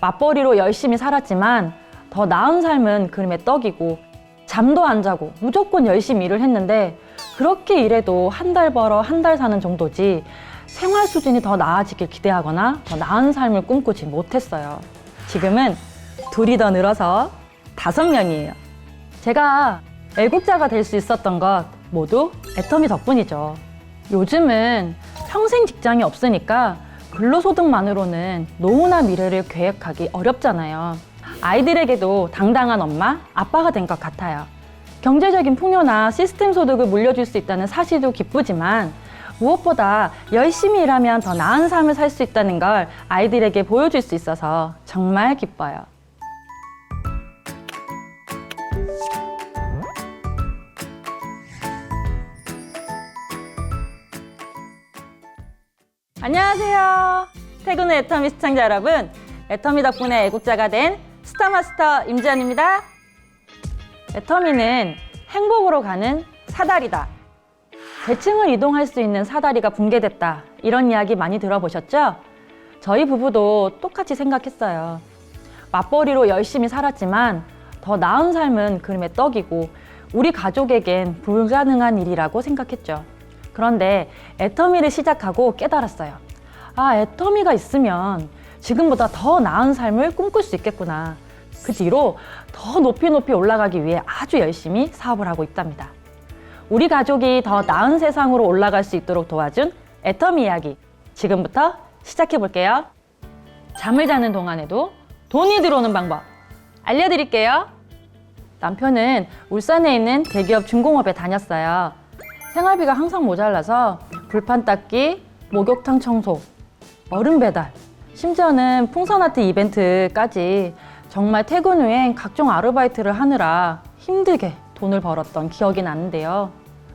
맞벌이로 열심히 살았지만 더 나은 삶은 그림의 떡이고 잠도 안 자고 무조건 열심히 일을 했는데 그렇게 일해도 한 달 벌어 한 달 사는 정도지 생활 수준이 더 나아지길 기대하거나 더 나은 삶을 꿈꾸지 못했어요. 지금은 둘이 더 늘어서 5명이에요. 제가 애국자가 될 수 있었던 것 모두 애터미 덕분이죠. 요즘은 평생 직장이 없으니까 근로소득만으로는 노후나 미래를 계획하기 어렵잖아요. 아이들에게도 당당한 엄마, 아빠가 된 것 같아요. 경제적인 풍요나 시스템 소득을 물려줄 수 있다는 사실도 기쁘지만 무엇보다 열심히 일하면 더 나은 삶을 살 수 있다는 걸 아이들에게 보여줄 수 있어서 정말 기뻐요. 안녕하세요. 퇴근 후 애터미 시청자 여러분, 애터미 덕분에 애국자가 된 스타마스터 임지연입니다. 애터미는 행복으로 가는 사다리다. 계층을 이동할 수 있는 사다리가 붕괴됐다. 이런 이야기 많이 들어보셨죠? 저희 부부도 똑같이 생각했어요. 맞벌이로 열심히 살았지만 더 나은 삶은 그림의 떡이고 우리 가족에겐 불가능한 일이라고 생각했죠. 그런데 애터미를 시작하고 깨달았어요. 아, 애터미가 있으면 지금보다 더 나은 삶을 꿈꿀 수 있겠구나. 그 뒤로 더 높이 올라가기 위해 아주 열심히 사업을 하고 있답니다. 우리 가족이 더 나은 세상으로 올라갈 수 있도록 도와준 애터미 이야기, 지금부터 시작해 볼게요. 잠을 자는 동안에도 돈이 들어오는 방법 알려드릴게요. 남편은 울산에 있는 대기업 중공업에 다녔어요. 생활비가 항상 모자라서 불판 닦기, 목욕탕 청소, 얼음 배달, 심지어는 풍선아트 이벤트까지 정말 퇴근 후엔 각종 아르바이트를 하느라 힘들게 돈을 벌었던 기억이 나는데요.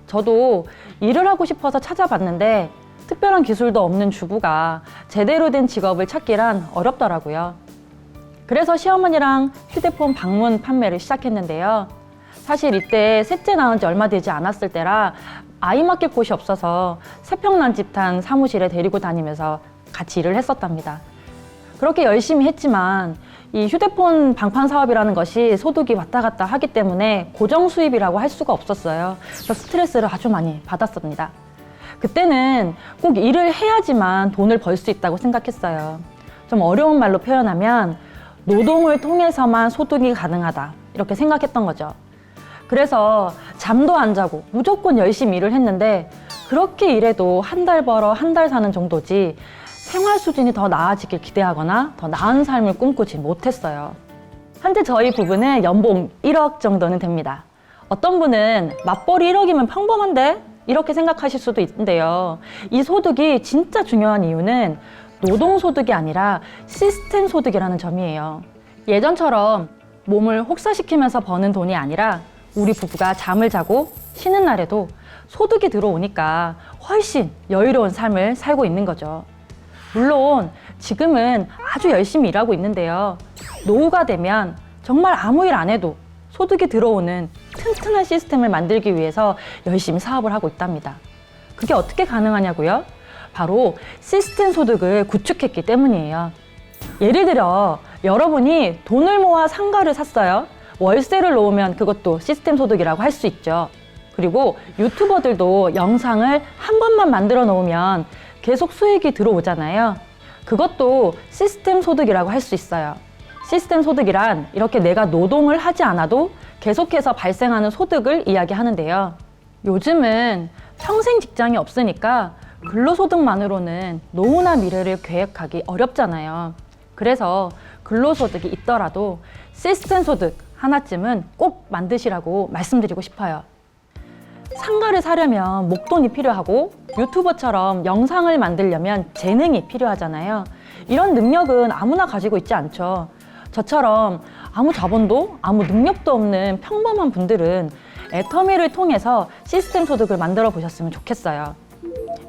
저도 일을 하고 싶어서 찾아봤는데 특별한 기술도 없는 주부가 제대로 된 직업을 찾기란 어렵더라고요. 그래서 시어머니랑 휴대폰 방문 판매를 시작했는데요. 사실 이때 셋째 낳은 지 얼마 되지 않았을 때라 아이 맡길 곳이 없어서 세평난 집탄 사무실에 데리고 다니면서 같이 일을 했었답니다. 그렇게 열심히 했지만 이 휴대폰 방판 사업이라는 것이 소득이 왔다 갔다 하기 때문에 고정 수입이라고 할 수가 없었어요. 그래서 스트레스를 아주 많이 받았습니다. 그때는 꼭 일을 해야지만 돈을 벌 수 있다고 생각했어요. 좀 어려운 말로 표현하면 노동을 통해서만 소득이 가능하다, 이렇게 생각했던 거죠. 그래서 잠도 안 자고 무조건 열심히 일을 했는데 그렇게 일해도 한 달 벌어 한 달 사는 정도지 생활 수준이 더 나아지길 기대하거나 더 나은 삶을 꿈꾸지 못했어요. 한때 저희 부부는 연봉 1억 정도는 됩니다. 어떤 분은 맞벌이 1억이면 평범한데? 이렇게 생각하실 수도 있는데요. 이 소득이 진짜 중요한 이유는 노동소득이 아니라 시스템 소득이라는 점이에요. 예전처럼 몸을 혹사시키면서 버는 돈이 아니라 우리 부부가 잠을 자고 쉬는 날에도 소득이 들어오니까 훨씬 여유로운 삶을 살고 있는 거죠. 물론 지금은 아주 열심히 일하고 있는데요. 노후가 되면 정말 아무 일 안 해도 소득이 들어오는 튼튼한 시스템을 만들기 위해서 열심히 사업을 하고 있답니다. 그게 어떻게 가능하냐고요? 바로 시스템 소득을 구축했기 때문이에요. 예를 들어 여러분이 돈을 모아 상가를 샀어요. 월세를 놓으면 그것도 시스템 소득이라고 할 수 있죠. 그리고 유튜버들도 영상을 한 번만 만들어 놓으면 계속 수익이 들어오잖아요. 그것도 시스템 소득이라고 할 수 있어요. 시스템 소득이란 이렇게 내가 노동을 하지 않아도 계속해서 발생하는 소득을 이야기하는데요. 요즘은 평생 직장이 없으니까 근로소득만으로는 노후나 미래를 계획하기 어렵잖아요. 그래서 근로소득이 있더라도 시스템 소득 하나쯤은 꼭 만드시라고 말씀드리고 싶어요. 상가를 사려면 목돈이 필요하고 유튜버처럼 영상을 만들려면 재능이 필요하잖아요. 이런 능력은 아무나 가지고 있지 않죠. 저처럼 아무 자본도 아무 능력도 없는 평범한 분들은 애터미를 통해서 시스템 소득을 만들어 보셨으면 좋겠어요.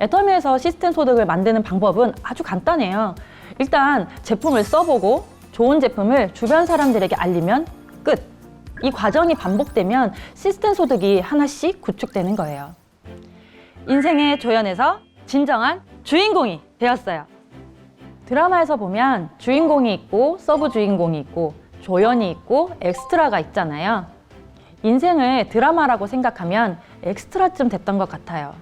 애터미에서 시스템 소득을 만드는 방법은 아주 간단해요. 일단 제품을 써보고 좋은 제품을 주변 사람들에게 알리면 끝! 이 과정이 반복되면 시스템 소득이 하나씩 구축되는 거예요. 인생의 조연에서 진정한 주인공이 되었어요. 드라마에서 보면 주인공이 있고 서브 주인공이 있고 조연이 있고 엑스트라가 있잖아요. 인생을 드라마라고 생각하면 엑스트라쯤 됐던 것 같아요.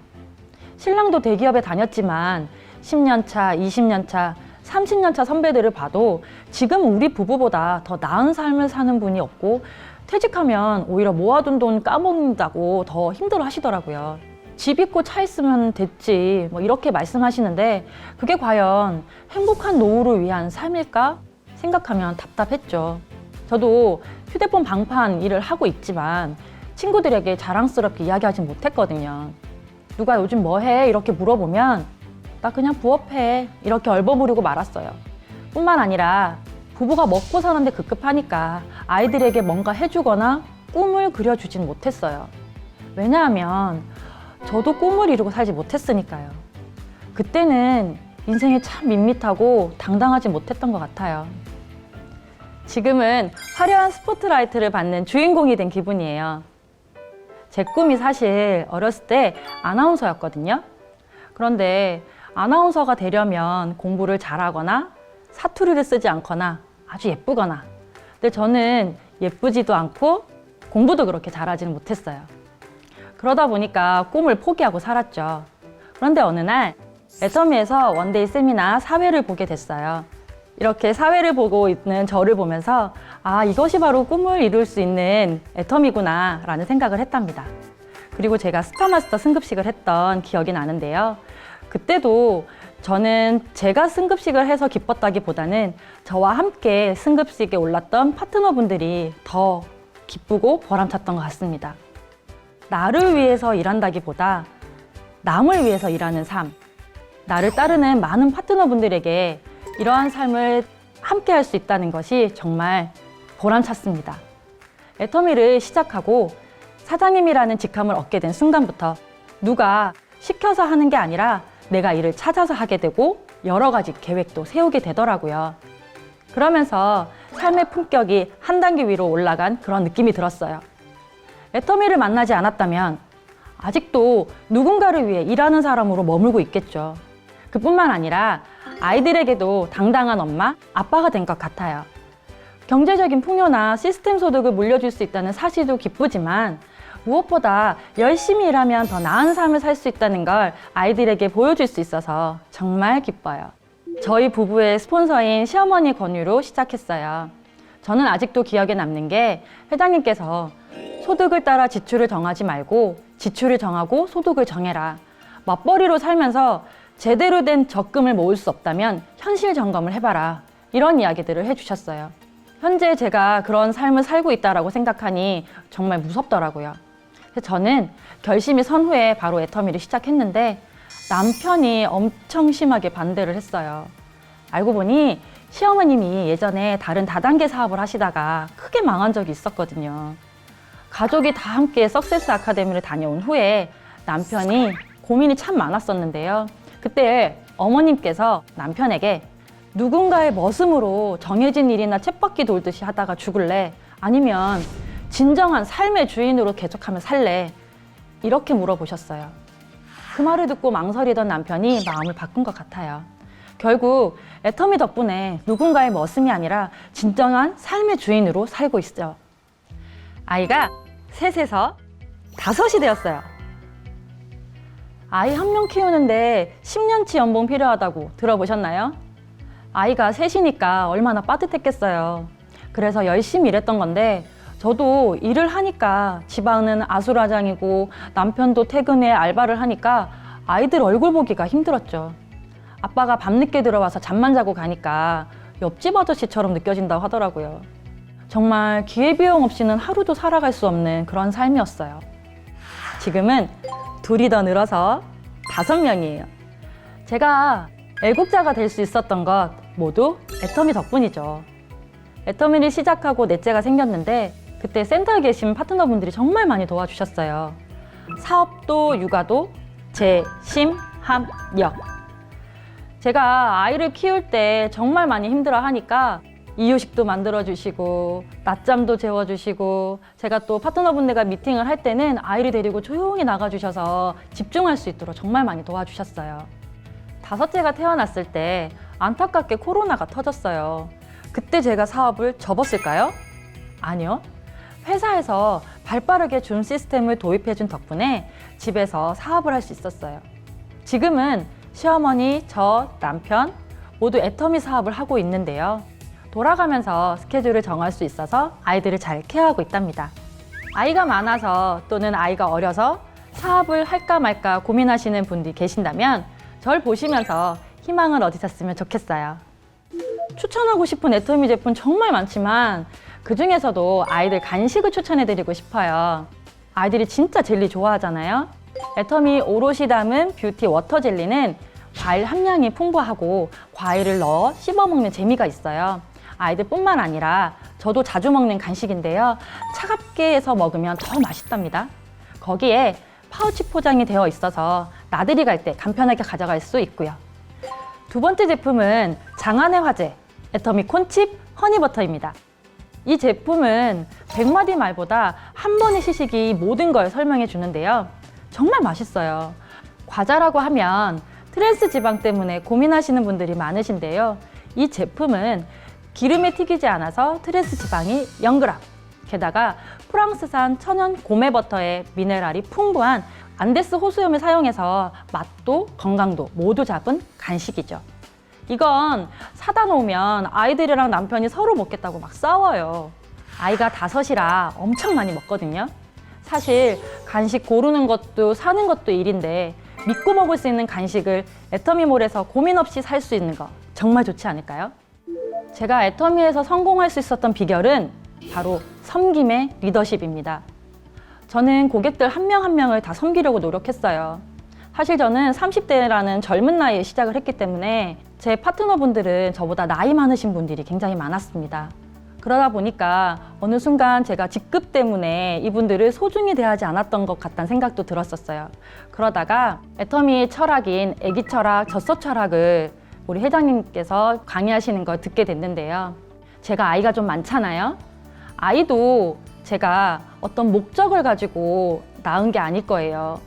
신랑도 대기업에 다녔지만 10년 차, 20년 차, 30년 차 선배들을 봐도 지금 우리 부부보다 더 나은 삶을 사는 분이 없고 퇴직하면 오히려 모아둔 돈 까먹는다고 더 힘들어 하시더라고요. 집 있고 차 있으면 됐지 뭐 이렇게 말씀하시는데 그게 과연 행복한 노후를 위한 삶일까 생각하면 답답했죠. 저도 휴대폰 방판 일을 하고 있지만 친구들에게 자랑스럽게 이야기하진 못했거든요. 누가 요즘 뭐 해? 이렇게 물어보면 나 그냥 부업해 이렇게 얼버무리고 말았어요. 뿐만 아니라 부부가 먹고 사는데 급급하니까 아이들에게 뭔가 해주거나 꿈을 그려주진 못했어요. 왜냐하면 저도 꿈을 이루고 살지 못했으니까요. 그때는 인생이 참 밋밋하고 당당하지 못했던 것 같아요. 지금은 화려한 스포트라이트를 받는 주인공이 된 기분이에요. 제 꿈이 사실 어렸을 때 아나운서였거든요. 그런데 아나운서가 되려면 공부를 잘하거나 사투리를 쓰지 않거나 아주 예쁘거나. 근데 저는 예쁘지도 않고 공부도 그렇게 잘하지는 못했어요. 그러다 보니까 꿈을 포기하고 살았죠. 그런데 어느 날 애터미에서 원데이 세미나 사회를 보게 됐어요. 이렇게 사회를 보고 있는 저를 보면서 아, 이것이 바로 꿈을 이룰 수 있는 애터미구나 라는 생각을 했답니다. 그리고 제가 스타마스터 승급식을 했던 기억이 나는데요. 그때도 저는 제가 승급식을 해서 기뻤다기보다는 저와 함께 승급식에 올랐던 파트너분들이 더 기쁘고 보람찼던 것 같습니다. 나를 위해서 일한다기보다 남을 위해서 일하는 삶, 나를 따르는 많은 파트너분들에게 이러한 삶을 함께 할 수 있다는 것이 정말 보람찼습니다. 애터미를 시작하고 사장님이라는 직함을 얻게 된 순간부터 누가 시켜서 하는 게 아니라 내가 일을 찾아서 하게 되고 여러 가지 계획도 세우게 되더라고요. 그러면서 삶의 품격이 한 단계 위로 올라간 그런 느낌이 들었어요. 애터미를 만나지 않았다면 아직도 누군가를 위해 일하는 사람으로 머물고 있겠죠. 그뿐만 아니라 아이들에게도 당당한 엄마, 아빠가 된 것 같아요. 경제적인 풍요나 시스템 소득을 물려줄 수 있다는 사실도 기쁘지만 무엇보다 열심히 일하면 더 나은 삶을 살 수 있다는 걸 아이들에게 보여줄 수 있어서 정말 기뻐요. 저희 부부의 스폰서인 시어머니 권유로 시작했어요. 저는 아직도 기억에 남는 게 회장님께서 소득을 따라 지출을 정하지 말고 지출을 정하고 소득을 정해라. 맞벌이로 살면서 제대로 된 적금을 모을 수 없다면 현실 점검을 해봐라. 이런 이야기들을 해주셨어요. 현재 제가 그런 삶을 살고 있다고 생각하니 정말 무섭더라고요. 그래서 저는 결심이 선 후에 바로 애터미를 시작했는데 남편이 엄청 심하게 반대를 했어요. 알고 보니 시어머님이 예전에 다른 다단계 사업을 하시다가 크게 망한 적이 있었거든요. 가족이 다 함께 석세스 아카데미를 다녀온 후에 남편이 고민이 참 많았었는데요. 그때 어머님께서 남편에게 누군가의 머슴으로 정해진 일이나 쳇바퀴 돌듯이 하다가 죽을래? 아니면 진정한 삶의 주인으로 계속하면 살래? 이렇게 물어보셨어요. 그 말을 듣고 망설이던 남편이 마음을 바꾼 것 같아요. 결국 애터미 덕분에 누군가의 머슴이 아니라 진정한 삶의 주인으로 살고 있죠. 아이가 셋에서 5이 되었어요. 아이 한 명 키우는데 10년치 연봉 필요하다고 들어보셨나요? 아이가 셋이니까 얼마나 빠듯했겠어요. 그래서 열심히 일했던 건데 저도 일을 하니까 집안은 아수라장이고 남편도 퇴근 후에 알바를 하니까 아이들 얼굴 보기가 힘들었죠. 아빠가 밤늦게 들어와서 잠만 자고 가니까 옆집 아저씨처럼 느껴진다고 하더라고요. 정말 기회비용 없이는 하루도 살아갈 수 없는 그런 삶이었어요. 지금은 둘이 더 늘어서 5명이에요. 제가 애국자가 될 수 있었던 것 모두 애터미 덕분이죠. 애터미를 시작하고 넷째가 생겼는데 그때 센터에 계신 파트너분들이 정말 많이 도와주셨어요. 사업도 육아도 제, 심, 함, 역. 제가 아이를 키울 때 정말 많이 힘들어 하니까 이유식도 만들어주시고 낮잠도 재워주시고 제가 또 파트너분들과 미팅을 할 때는 아이를 데리고 조용히 나가주셔서 집중할 수 있도록 정말 많이 도와주셨어요. 5째가 태어났을 때 안타깝게 코로나가 터졌어요. 그때 제가 사업을 접었을까요? 아니요. 회사에서 발빠르게 줌 시스템을 도입해준 덕분에 집에서 사업을 할 수 있었어요. 지금은 시어머니, 저, 남편 모두 애터미 사업을 하고 있는데요. 돌아가면서 스케줄을 정할 수 있어서 아이들을 잘 케어하고 있답니다. 아이가 많아서 또는 아이가 어려서 사업을 할까 말까 고민하시는 분들이 계신다면 절 보시면서 희망을 얻으셨으면 좋겠어요. 추천하고 싶은 애터미 제품 정말 많지만 그 중에서도 아이들 간식을 추천해드리고 싶어요. 아이들이 진짜 젤리 좋아하잖아요. 애터미 오롯이 담은 뷰티 워터 젤리는 과일 함량이 풍부하고 과일을 넣어 씹어 먹는 재미가 있어요. 아이들뿐만 아니라 저도 자주 먹는 간식인데요. 차갑게 해서 먹으면 더 맛있답니다. 거기에 파우치 포장이 되어 있어서 나들이 갈 때 간편하게 가져갈 수 있고요. 두 번째 제품은 장안의 화제 애터미 콘칩 허니버터입니다. 이 제품은 100마디 말보다 한 번의 시식이 모든 걸 설명해 주는데요. 정말 맛있어요. 과자라고 하면 트랜스 지방 때문에 고민하시는 분들이 많으신데요. 이 제품은 기름에 튀기지 않아서 트랜스 지방이 0g, 게다가 프랑스산 천연 고메버터에 미네랄이 풍부한 안데스 호수염을 사용해서 맛도 건강도 모두 잡은 간식이죠. 이건 사다 놓으면 아이들이랑 남편이 서로 먹겠다고 막 싸워요. 아이가 5이라 엄청 많이 먹거든요. 사실 간식 고르는 것도 사는 것도 일인데 믿고 먹을 수 있는 간식을 애터미몰에서 고민 없이 살 수 있는 거 정말 좋지 않을까요? 제가 애터미에서 성공할 수 있었던 비결은 바로 섬김의 리더십입니다. 저는 고객들 한 명 한 명을 다 섬기려고 노력했어요. 사실 저는 30대라는 젊은 나이에 시작을 했기 때문에 제 파트너분들은 저보다 나이 많으신 분들이 굉장히 많았습니다. 그러다 보니까 어느 순간 제가 직급 때문에 이분들을 소중히 대하지 않았던 것 같다는 생각도 들었었어요. 그러다가 애터미의 철학인 애기 철학, 젖소 철학을 우리 회장님께서 강의하시는 걸 듣게 됐는데요. 제가 아이가 좀 많잖아요. 아이도 제가 어떤 목적을 가지고 낳은 게 아닐 거예요.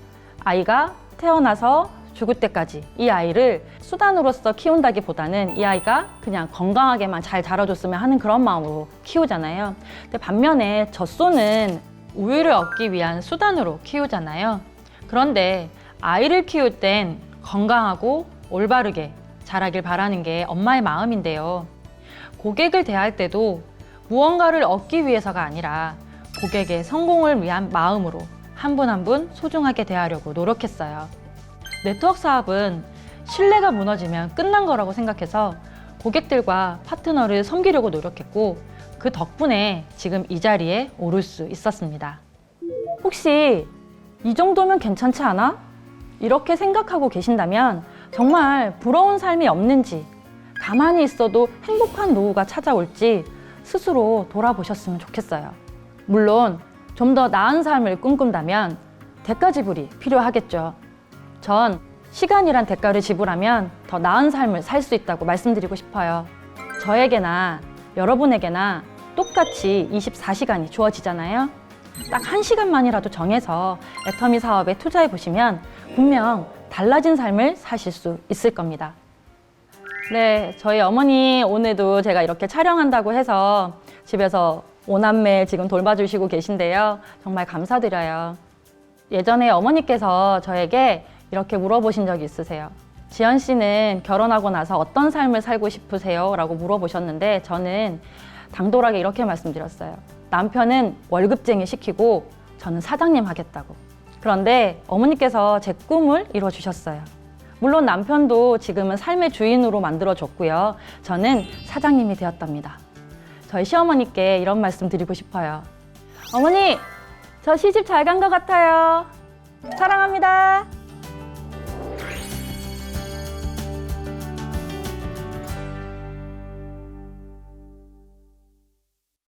아이가 태어나서 죽을 때까지 이 아이를 수단으로서 키운다기보다는 이 아이가 그냥 건강하게만 잘 자라줬으면 하는 그런 마음으로 키우잖아요. 근데 반면에 젖소는 우유를 얻기 위한 수단으로 키우잖아요. 그런데 아이를 키울 땐 건강하고 올바르게 자라길 바라는 게 엄마의 마음인데요. 고객을 대할 때도 무언가를 얻기 위해서가 아니라 고객의 성공을 위한 마음으로 한 분 한 분 소중하게 대하려고 노력했어요. 네트워크 사업은 신뢰가 무너지면 끝난 거라고 생각해서 고객들과 파트너를 섬기려고 노력했고 그 덕분에 지금 이 자리에 오를 수 있었습니다. 혹시 이 정도면 괜찮지 않아? 이렇게 생각하고 계신다면 정말 부러운 삶이 없는지, 가만히 있어도 행복한 노후가 찾아올지 스스로 돌아보셨으면 좋겠어요. 물론 좀 더 나은 삶을 꿈꾼다면 대가 지불이 필요하겠죠. 전 시간이란 대가를 지불하면 더 나은 삶을 살 수 있다고 말씀드리고 싶어요. 저에게나 여러분에게나 똑같이 24시간이 주어지잖아요. 딱 1시간만이라도 정해서 애터미 사업에 투자해 보시면 분명 달라진 삶을 사실 수 있을 겁니다. 네, 저희 어머니 오늘도 제가 이렇게 촬영한다고 해서 집에서 5남매 지금 돌봐주시고 계신데요. 정말 감사드려요. 예전에 어머니께서 저에게 이렇게 물어보신 적이 있으세요. 지연 씨는 결혼하고 나서 어떤 삶을 살고 싶으세요? 라고 물어보셨는데 저는 당돌하게 이렇게 말씀드렸어요. 남편은 월급쟁이 시키고 저는 사장님 하겠다고. 그런데 어머니께서 제 꿈을 이뤄주셨어요. 물론 남편도 지금은 삶의 주인으로 만들어줬고요. 저는 사장님이 되었답니다. 저희 시어머니께 이런 말씀 드리고 싶어요. 어머니, 저 시집 잘 간 것 같아요. 사랑합니다.